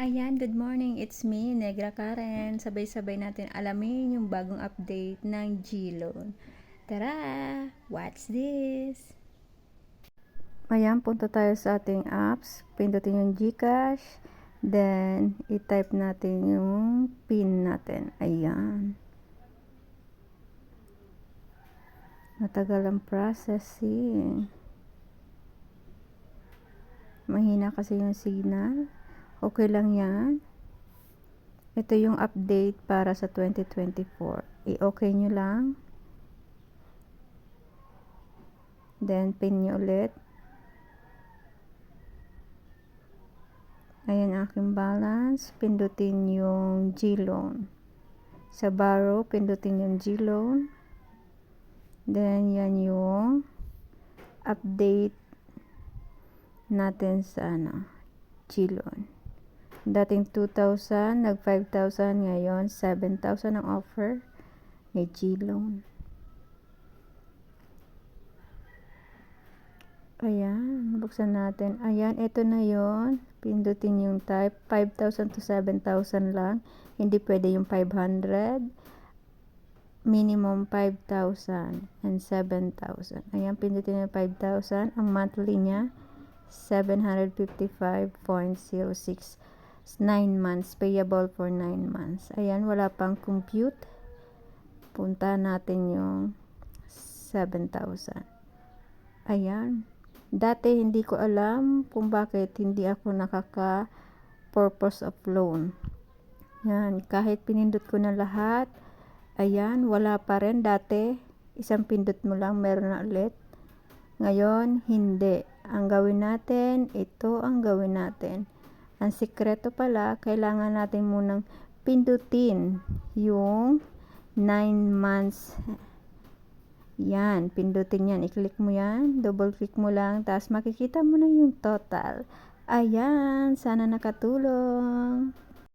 Ayan, good morning. It's me, Negra Karen. Sabay-sabay natin alamin yung bagong update ng G-Loan. Tara! What's this? Ayan, punta tayo sa ating apps. Pindutin yung GCash. Then, i-type natin yung PIN natin. Ayan. Matagal ang processing. Mahina kasi yung signal. Okay lang yan. Ito yung update para sa 2024. I-okay nyo lang. Then, pin nyo ulit. Ayan aking balance. Pindutin yung G-Loan. Sa borrow, pindutin yung G-Loan. Then, yan yung update natin sa G-Loan. Dating 2,000, nag 5,000, ngayon 7,000 ang offer ni G-Loan. Ayan, buksan natin. Ayan, ito na yon. Pindutin yung type. 5,000 to 7,000 lang. Hindi pwede yung 500. Minimum 5,000 and 7,000. Ayan, pindutin yung 5,000. Ang monthly niya, 755.06. 9 months. Payable for 9 months. Ayan, wala pang compute. Punta natin yung 7,000. Ayan. Dati hindi ko alam kung bakit hindi ako nakaka-purpose of loan. Yan, kahit pinindot ko na lahat, ayan, wala pa rin. Dati, isang pindot mo lang, meron na ulit. Ngayon, hindi. Ang gawin natin, ito ang gawin natin. Ang sikreto pala, kailangan natin munang pindutin yung 9 months. Yan, pindutin yan. I-click mo yan. Double click mo lang. Tapos makikita mo na yung total. Ayan, sana nakatulong.